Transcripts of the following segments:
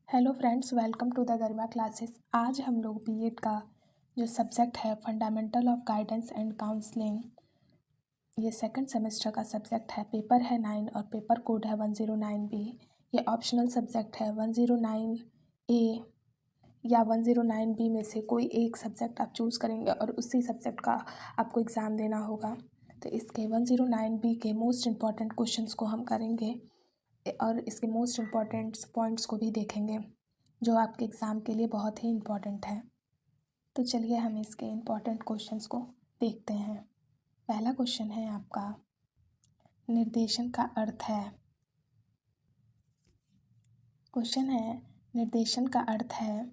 Hello friends, welcome to the Garima classes. आज हम लोग बीएड का जो सब्जेक्ट है fundamental of guidance and counselling, ये सेकंड सेमेस्टर का सब्जेक्ट है। पेपर है 9 और पेपर कोड है 109B। ये ऑप्शनल सब्जेक्ट है। 109A या 109B में से कोई एक सब्जेक्ट आप चूज़ करेंगे और उसी सब्जेक्ट का आपको एग्ज़ाम देना होगा। तो इसके 109B के मोस्ट इम्पॉर्टेंट क्वेश्चंस को हम करेंगे और इसके मोस्ट इम्पॉर्टेंट पॉइंट्स को भी देखेंगे जो आपके एग्ज़ाम के लिए बहुत ही इम्पॉर्टेंट है। तो चलिए हम इसके इम्पॉर्टेंट क्वेश्चंस को देखते हैं। पहला क्वेश्चन है आपका, निर्देशन का अर्थ है। क्वेश्चन है, निर्देशन का अर्थ है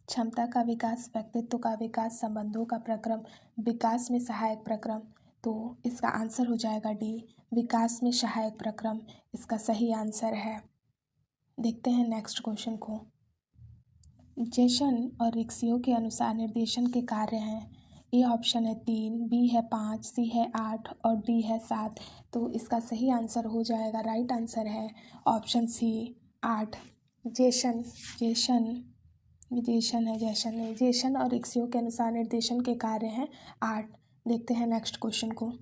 क्षमता का विकास, व्यक्तित्व का विकास, संबंधों का प्रक्रम, विकास में सहायक प्रक्रम। तो इसका आंसर हो जाएगा डी, विकास में सहायक प्रक्रम इसका सही आंसर है। देखते हैं नेक्स्ट क्वेश्चन को। जेसन और रिक्सियो के अनुसार निर्देशन के कार्य हैं। ए ऑप्शन है 3, बी है 5, सी है 8 और डी है 7। तो इसका सही आंसर हो जाएगा, राइट आंसर है ऑप्शन सी 8। जेसन और रिक्सियो के अनुसार निर्देशन के कार्य हैं 8। देखते हैं नेक्स्ट क्वेश्चन को।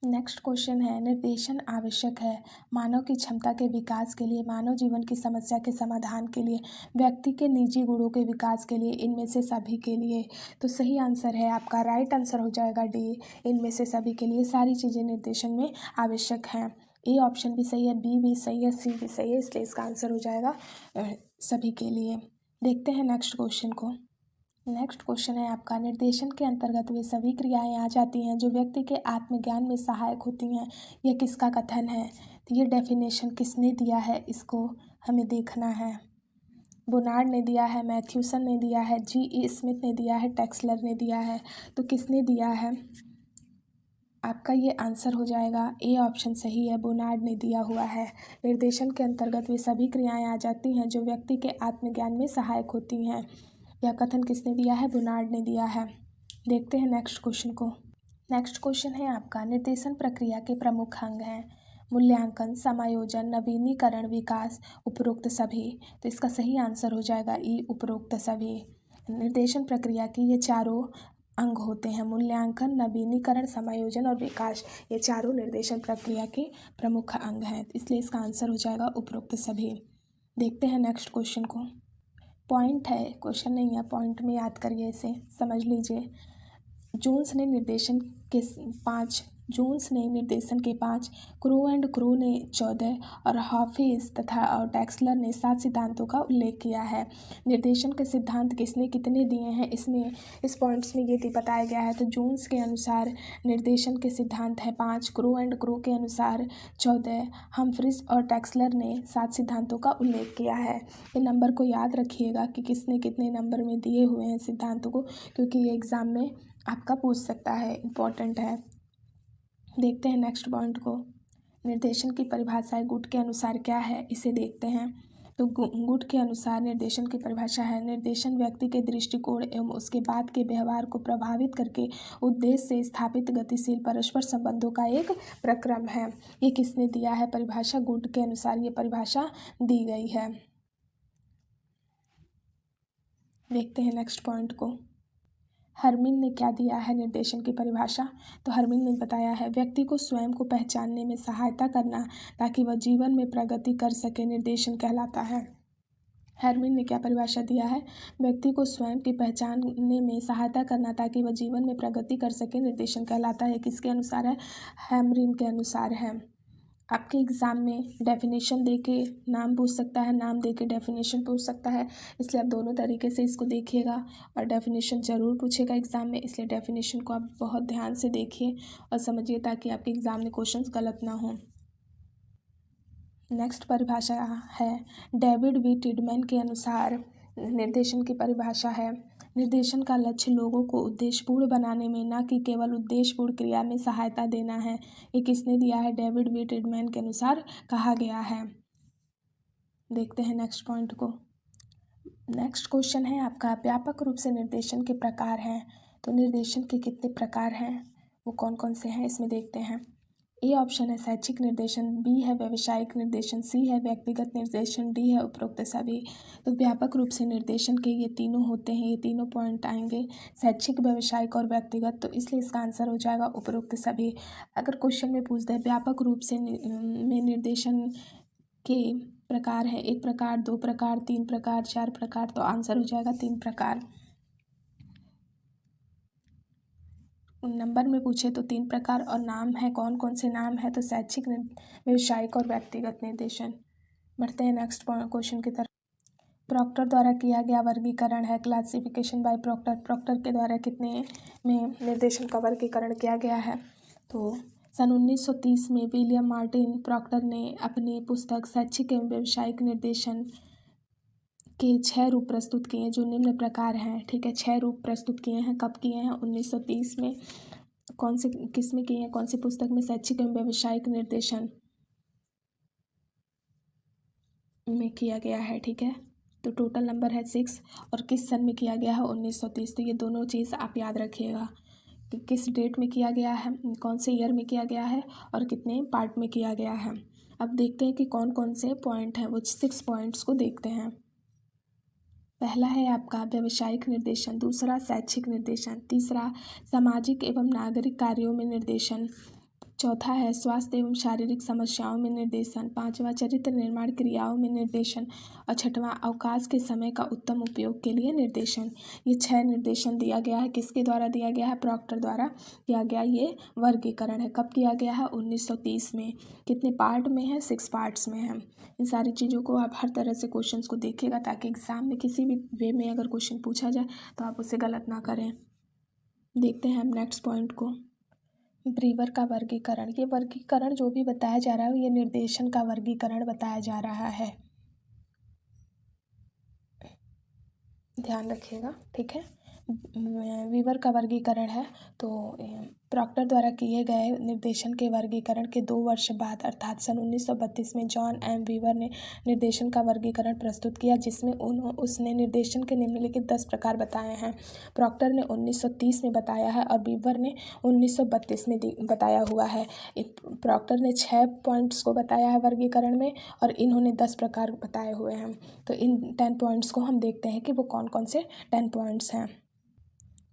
नेक्स्ट क्वेश्चन है, निर्देशन आवश्यक है मानव की क्षमता के विकास के लिए, मानव जीवन की समस्या के समाधान के लिए, व्यक्ति के निजी गुणों के विकास के लिए, इनमें से सभी के लिए। तो सही आंसर है आपका, राइट आंसर हो जाएगा डी, इनमें से सभी के लिए सारी चीज़ें निर्देशन में आवश्यक हैं। ए ऑप्शन भी सही है, बी भी सही है, सी भी सही है, इसलिए इसका आंसर हो जाएगा सभी के लिए। देखते हैं नेक्स्ट क्वेश्चन को। नेक्स्ट क्वेश्चन है आपका, निर्देशन के अंतर्गत वे सभी क्रियाएं आ जाती हैं जो व्यक्ति के आत्मज्ञान में सहायक होती हैं। यह किसका कथन है? तो ये डेफिनेशन किसने दिया है, इसको हमें देखना है। बोनार्ड ने दिया है, मैथ्यूसन ने दिया है, जी.ई. स्मिथ ने दिया है, टेक्सलर ने दिया है। तो किसने दिया है? आपका ये आंसर हो जाएगा ए ऑप्शन सही है, बोनार्ड ने दिया हुआ है। निर्देशन के अंतर्गत वे सभी क्रियाएं आ जाती हैं जो व्यक्ति के आत्मज्ञान में सहायक होती हैं। यह कथन किसने दिया है? बोनार्ड ने दिया है। देखते हैं नेक्स्ट क्वेश्चन को। नेक्स्ट क्वेश्चन है आपका, निर्देशन प्रक्रिया के प्रमुख अंग हैं। मूल्यांकन, समायोजन, नवीनीकरण, विकास, उपरोक्त सभी। तो इसका सही आंसर हो जाएगा ई, उपरोक्त सभी। निर्देशन प्रक्रिया की ये चारों अंग होते हैं, मूल्यांकन, नवीनीकरण, समायोजन और विकास। ये चारों निर्देशन प्रक्रिया के प्रमुख अंग हैं, इसलिए इसका आंसर हो जाएगा उपरोक्त सभी। देखते हैं नेक्स्ट क्वेश्चन को। पॉइंट है, क्वेश्चन नहीं है, पॉइंट में याद करिए, इसे समझ लीजिए। जोन्स ने निर्देशन के 5, क्रो एंड क्रो ने 14 और हाफिज तथा और टेक्सलर ने 7 सिद्धांतों का उल्लेख किया है। निर्देशन के सिद्धांत किसने कितने दिए हैं, इसमें इस पॉइंट्स में ये बताया गया है। तो जोन्स के अनुसार निर्देशन के सिद्धांत है 5, क्रो एंड क्रो के अनुसार 14, हम्फ्रीज और टेक्सलर ने 7 सिद्धांतों का उल्लेख किया है। ये नंबर को याद रखिएगा कि किसने कितने नंबर में दिए हुए हैं सिद्धांतों को, क्योंकि ये एग्ज़ाम में आपका पूछ सकता है, इम्पॉर्टेंट है। देखते हैं नेक्स्ट पॉइंट को। निर्देशन की परिभाषा गुड के अनुसार क्या है, इसे देखते हैं। तो गुड के अनुसार निर्देशन की परिभाषा है, निर्देशन व्यक्ति के दृष्टिकोण एवं उसके बाद के व्यवहार को प्रभावित करके उद्देश्य से स्थापित गतिशील परस्पर संबंधों का एक प्रक्रम है। ये किसने दिया है परिभाषा? गुड के अनुसार ये परिभाषा दी गई है। देखते हैं नेक्स्ट पॉइंट को। हर्मिन ने क्या दिया है निर्देशन की परिभाषा? तो हर्मिन ने बताया है, व्यक्ति को स्वयं को पहचानने में सहायता करना ताकि वह जीवन में प्रगति कर सके, निर्देशन कहलाता है। हर्मिन ने क्या परिभाषा दिया है? व्यक्ति को स्वयं की पहचानने में सहायता करना ताकि वह जीवन में प्रगति कर सके, निर्देशन कहलाता है। किसके अनुसार है? हर्मिन के अनुसार है। आपके एग्ज़ाम में डेफिनेशन दे के नाम पूछ सकता है, नाम दे के डेफिनेशन पूछ सकता है, इसलिए आप दोनों तरीके से इसको देखिएगा। और डेफिनेशन ज़रूर पूछेगा एग्ज़ाम में, इसलिए डेफिनेशन को आप बहुत ध्यान से देखिए और समझिए ताकि आपके एग्ज़ाम में क्वेश्चंस गलत ना हो। नेक्स्ट परिभाषा है, डेविड वी टिडमैन के अनुसार निर्देशन की परिभाषा है, निर्देशन का लक्ष्य लोगों को उद्देश्यपूर्ण बनाने में, न कि केवल उद्देश्यपूर्ण क्रिया में सहायता देना है। ये किसने दिया है? डेविड वी टिडमैन के अनुसार कहा गया है। देखते हैं नेक्स्ट पॉइंट को। नेक्स्ट क्वेश्चन है आपका, व्यापक रूप से निर्देशन के प्रकार हैं। तो निर्देशन के कितने प्रकार हैं, वो कौन कौन से हैं, इसमें देखते हैं। ए ऑप्शन है शैक्षिक निर्देशन, बी है व्यावसायिक निर्देशन, सी है व्यक्तिगत निर्देशन, डी है उपरोक्त सभी। तो व्यापक रूप से निर्देशन के ये तीनों होते हैं, ये तीनों पॉइंट आएंगे शैक्षिक, व्यावसायिक और व्यक्तिगत, तो इसलिए इसका आंसर हो जाएगा उपरोक्त सभी। अगर क्वेश्चन में पूछ दे व्यापक रूप से में निर्देशन के प्रकार है, 1 प्रकार, 2 प्रकार, 3 प्रकार, 4 प्रकार, तो आंसर हो जाएगा 3 प्रकार। नंबर में पूछे तो 3 प्रकार, और नाम है कौन कौन से नाम है, तो शैक्षिक, व्यावसायिक और व्यक्तिगत निर्देशन। बढ़ते हैं नेक्स्ट क्वेश्चन की तरफ। प्रॉक्टर द्वारा किया गया वर्गीकरण है क्लासिफिकेशन बाय प्रॉक्टर। प्रॉक्टर के द्वारा कितने में निर्देशन का वर्गीकरण किया गया है, तो सन 1930 में विलियम मार्टिन प्रॉक्टर ने अपनी पुस्तक शैक्षिक एवं व्यावसायिक निर्देशन के 6 रूप प्रस्तुत किए जो निम्न प्रकार हैं। ठीक है, 6 रूप प्रस्तुत किए हैं। कब किए हैं? 1930 में। कौन से किस में किए हैं, कौन सी पुस्तक में? शैक्षिक एवं व्यावसायिक निर्देशन में किया गया है। ठीक है, तो टोटल नंबर है 6, और किस सन में किया गया है? 1930। तो ये दोनों चीज़ आप याद रखिएगा कि किस डेट में किया गया है, कौन से ईयर में किया गया है, और कितने पार्ट में किया गया है। अब देखते हैं कि कौन कौन से पॉइंट हैं, वो 6 पॉइंट्स को देखते हैं। पहला है आपका व्यावसायिक निर्देशन, दूसरा शैक्षिक निर्देशन, तीसरा सामाजिक एवं नागरिक कार्यों में निर्देशन, चौथा है स्वास्थ्य एवं शारीरिक समस्याओं में निर्देशन, पांचवा चरित्र निर्माण क्रियाओं में निर्देशन, और छठवां अवकाश के समय का उत्तम उपयोग के लिए निर्देशन। ये 6 निर्देशन दिया गया है। किसके द्वारा दिया गया है? प्रॉक्टर द्वारा किया गया ये वर्गीकरण है। कब किया गया है? 1930 में। कितने पार्ट में है? 6 पार्ट्स में है। इन सारी चीज़ों को आप हर तरह से क्वेश्चंस को देखिएगा, ताकि एग्जाम में किसी भी वे में अगर क्वेश्चन पूछा जाए तो आप उसे गलत ना करें। देखते हैं हम नेक्स्ट पॉइंट को। ब्रीवर का वर्गीकरण। ये वर्गीकरण जो भी बताया जा रहा है ये निर्देशन का वर्गीकरण बताया जा रहा है, ध्यान रखिएगा। ठीक है, वीवर का वर्गीकरण है, तो प्रॉक्टर द्वारा किए गए निर्देशन के वर्गीकरण के 2 वर्ष बाद अर्थात सन 1932 में जॉन एम वीवर ने निर्देशन का वर्गीकरण प्रस्तुत किया, जिसमें उसने निर्देशन के निम्नलिखित 10 प्रकार बताए हैं। प्रॉक्टर ने 1930 में बताया है और वीवर ने 1932 में बताया हुआ है। प्रॉक्टर ने 6 पॉइंट्स को बताया है वर्गीकरण में, और इन्होंने 10 प्रकार बताए हुए हैं। तो इन 10 पॉइंट्स को हम देखते हैं कि वो कौन कौन से 10 पॉइंट्स हैं।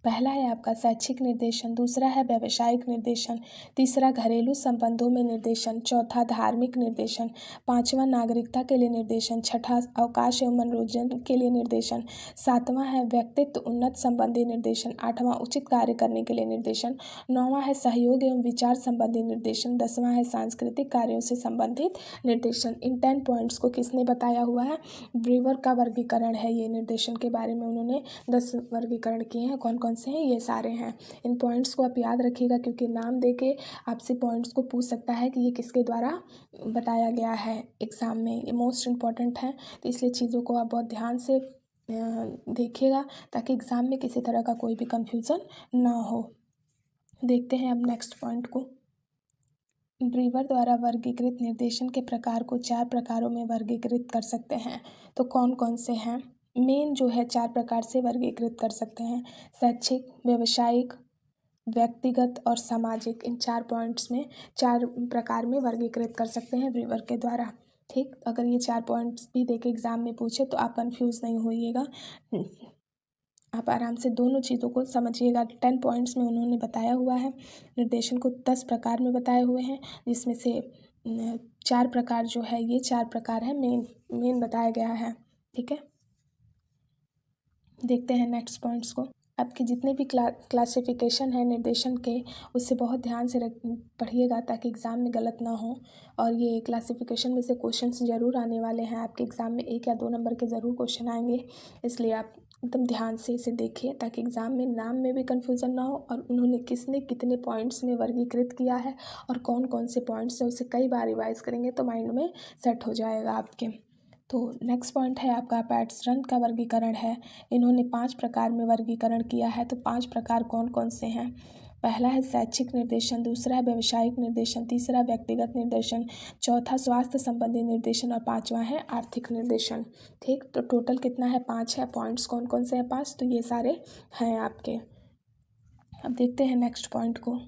पहला है आपका शैक्षिक निर्देशन, दूसरा है व्यावसायिक निर्देशन, तीसरा घरेलू संबंधों में निर्देशन, चौथा धार्मिक निर्देशन, पांचवा नागरिकता के लिए निर्देशन, छठा अवकाश एवं मनोरंजन के लिए निर्देशन, सातवां है व्यक्तित्व उन्नत संबंधी निर्देशन, आठवां उचित कार्य करने के लिए निर्देशन, नौवां है सहयोग एवं विचार संबंधी निर्देशन, 10वां है सांस्कृतिक कार्यों से संबंधित निर्देशन। इन 10 पॉइंट्स को किसने बताया हुआ है? ब्रीवर का वर्गीकरण है। ये निर्देशन के बारे में उन्होंने 10 वर्गीकरण किए हैं। कौन कौन से हैं? ये सारे हैं। इन पॉइंट्स को आप याद रखिएगा, क्योंकि नाम दे के आपसे पॉइंट्स को पूछ सकता है कि ये किसके द्वारा बताया गया है एग्ज़ाम में। ये मोस्ट इम्पॉर्टेंट है, तो इसलिए चीज़ों को आप बहुत ध्यान से देखिएगा, ताकि एग्ज़ाम में किसी तरह का कोई भी कन्फ्यूज़न ना हो। देखते हैं अब नेक्स्ट पॉइंट को। ब्रीवर द्वारा वर्गीकृत निर्देशन के प्रकार को 4 प्रकारों में वर्गीकृत कर सकते हैं, तो कौन कौन से हैं? मेन जो है 4 प्रकार से वर्गीकृत कर सकते हैं, शैक्षिक, व्यावसायिक, व्यक्तिगत और सामाजिक। इन 4 पॉइंट्स में 4 प्रकार में वर्गीकृत कर सकते हैं ब्रीवर के द्वारा। ठीक, अगर ये 4 पॉइंट्स भी देके एग्ज़ाम में पूछे तो आप कंफ्यूज नहीं होइएगा, आप आराम से दोनों चीज़ों को समझिएगा। 10 पॉइंट्स में उन्होंने बताया हुआ है, निर्देशन को 10 प्रकार में बताए हुए हैं, जिसमें से 4 प्रकार जो है, ये 4 प्रकार है मेन बताया गया है। ठीक है, देखते हैं नेक्स्ट पॉइंट्स को। आपके जितने भी क्लासिफिकेशन है निर्देशन के, उससे बहुत ध्यान से पढ़िएगा, ताकि एग्ज़ाम में गलत ना हो। और ये क्लासिफिकेशन में से क्वेश्चंस ज़रूर आने वाले हैं आपके एग्ज़ाम में, 1 या 2 नंबर के ज़रूर क्वेश्चन आएंगे, इसलिए आप एकदम ध्यान से इसे देखिए, ताकि एग्ज़ाम में नाम में भी कन्फ्यूज़न ना हो, और उन्होंने किसने कितने पॉइंट्स में वर्गीकृत किया है और कौन कौन से पॉइंट्स हैं, उसे कई बार रिवाइज़ करेंगे तो माइंड में सेट हो जाएगा आपके। तो नेक्स्ट पॉइंट है आपका पैटर्न का वर्गीकरण है। इन्होंने 5 प्रकार में वर्गीकरण किया है, तो 5 प्रकार कौन कौन से हैं? पहला है शैक्षिक निर्देशन, दूसरा है व्यावसायिक निर्देशन, तीसरा व्यक्तिगत निर्देशन, चौथा स्वास्थ्य संबंधी निर्देशन, और पांचवा है आर्थिक निर्देशन। ठीक, तो टोटल कितना है? 5 है। पॉइंट्स कौन कौन से हैं? 5, तो ये सारे हैं आपके। अब देखते हैं नेक्स्ट पॉइंट को।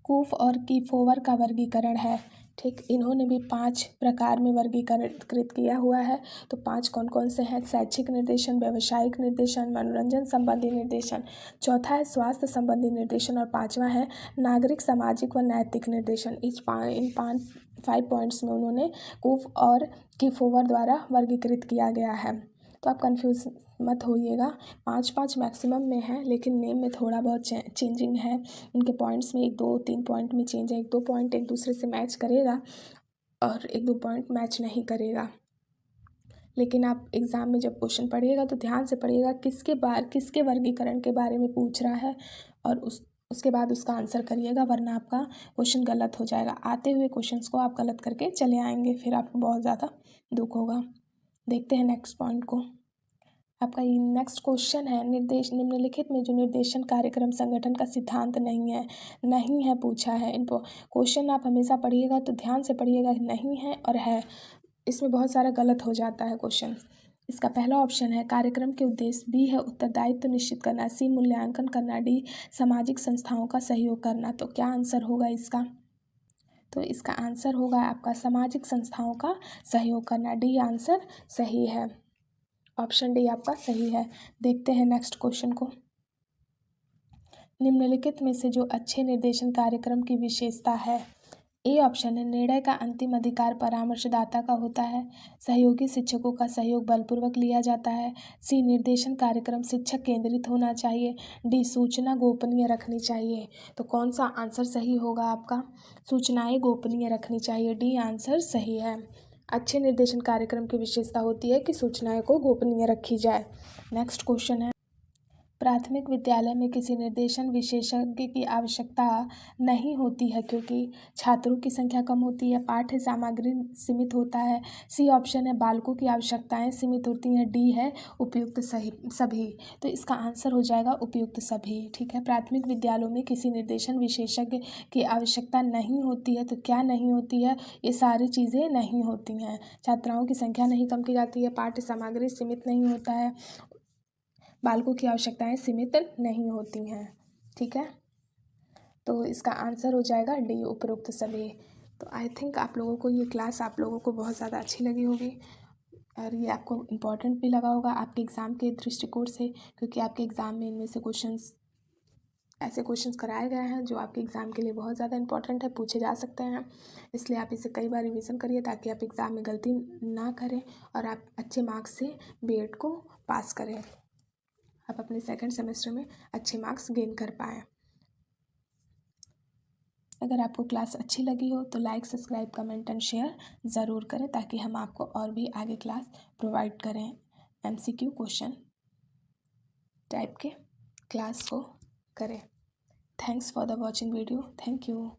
कूफ और कीफोवर का वर्गीकरण है। ठीक, इन्होंने भी 5 प्रकार में वर्गीकृत किया हुआ है। तो 5 कौन कौन से हैं? शैक्षिक निर्देशन, व्यावसायिक निर्देशन, मनोरंजन संबंधी निर्देशन, चौथा है स्वास्थ्य संबंधी निर्देशन और 5वां है नागरिक, सामाजिक व नैतिक निर्देशन। इन 5 पॉइंट्स में उन्होंने कूफ और कीफोवर द्वारा वर्गीकृत किया गया है। तो आप कंफ्यूज मत होइएगा, 5 मैक्सिमम में है, लेकिन नेम में थोड़ा बहुत चेंजिंग है। उनके पॉइंट्स में 1-2-3 पॉइंट में चेंज है। 1-2 पॉइंट एक दूसरे से मैच करेगा और 1-2 पॉइंट मैच नहीं करेगा। लेकिन आप एग्ज़ाम में जब क्वेश्चन पढ़िएगा तो ध्यान से पढ़िएगा किसके वर्गीकरण के बारे में पूछ रहा है, और उसके बाद उसका आंसर करिएगा, वरना आपका क्वेश्चन गलत हो जाएगा। आते हुए क्वेश्चंस को आप गलत करके चले आएंगे, फिर आपको बहुत ज़्यादा दुख होगा। देखते हैं नेक्स्ट पॉइंट को। आपका ये नेक्स्ट क्वेश्चन है, निम्नलिखित में जो निर्देशन कार्यक्रम संगठन का सिद्धांत नहीं है पूछा है। इन क्वेश्चन आप हमेशा पढ़िएगा तो ध्यान से पढ़िएगा, नहीं है और है, इसमें बहुत सारा गलत हो जाता है क्वेश्चन। इसका पहला ऑप्शन है कार्यक्रम के उद्देश्य, बी है उत्तरदायित्व निश्चित करना, सी मूल्यांकन करना, डी सामाजिक संस्थाओं का सहयोग करना। तो क्या आंसर होगा इसका? तो इसका आंसर होगा आपका सामाजिक संस्थाओं का सहयोग करना। डी आंसर सही है, ऑप्शन डी आपका सही है। देखते हैं नेक्स्ट क्वेश्चन को। निम्नलिखित में से जो अच्छे निर्देशन कार्यक्रम की विशेषता है? ए ऑप्शन है निर्णय का अंतिम अधिकार परामर्शदाता का होता है, सहयोगी शिक्षकों का सहयोग बलपूर्वक लिया जाता है, सी निर्देशन कार्यक्रम शिक्षक केंद्रित होना चाहिए, डी सूचना गोपनीय रखनी चाहिए। तो कौन सा आंसर सही होगा आपका? सूचनाएं गोपनीय रखनी चाहिए, डी आंसर सही है। अच्छे निर्देशन कार्यक्रम की विशेषता होती है कि सूचनाएं को गोपनीय रखी जाए। नेक्स्ट क्वेश्चन है, प्राथमिक विद्यालय में किसी निर्देशन विशेषज्ञ की आवश्यकता नहीं होती है क्योंकि छात्रों की संख्या कम होती है, पाठ्य सामग्री सीमित होता है, सी ऑप्शन है बालकों की आवश्यकताएं सीमित होती हैं, डी है उपयुक्त सभी। तो इसका आंसर हो जाएगा उपयुक्त सभी। ठीक है, प्राथमिक विद्यालयों में किसी निर्देशन विशेषज्ञ की आवश्यकता नहीं होती है। तो क्या नहीं होती है? ये सारी चीज़ें नहीं होती हैं। छात्राओं की संख्या नहीं कम की जाती है, पाठ्य सामग्री सीमित नहीं होता है, बालकों की आवश्यकताएं सीमित नहीं होती हैं। ठीक है, तो इसका आंसर हो जाएगा डी उपरोक्त सभी। तो आई थिंक आप लोगों को ये क्लास आप लोगों को बहुत ज़्यादा अच्छी लगी होगी और ये आपको इम्पॉर्टेंट भी लगा होगा आपके एग्ज़ाम के दृष्टिकोण से, क्योंकि आपके एग्ज़ाम में इनमें से ऐसे क्वेश्चंस कराए गए हैं जो आपके एग्ज़ाम के लिए बहुत ज़्यादा इंपॉर्टेंट है, पूछे जा सकते हैं। इसलिए आप इसे कई बार रिवीजन करिए ताकि आप एग्ज़ाम में गलती ना करें और आप अच्छे मार्क्स से बीएड को पास करें, आप अपने सेकंड सेमेस्टर में अच्छे मार्क्स गेन कर पाएँ। अगर आपको क्लास अच्छी लगी हो तो like, subscribe, comment and share ज़रूर करें ताकि हम आपको और भी आगे क्लास प्रोवाइड करें, एमसीक्यू क्वेश्चन टाइप के क्लास को करें। Thanks for the watching video. Thank you.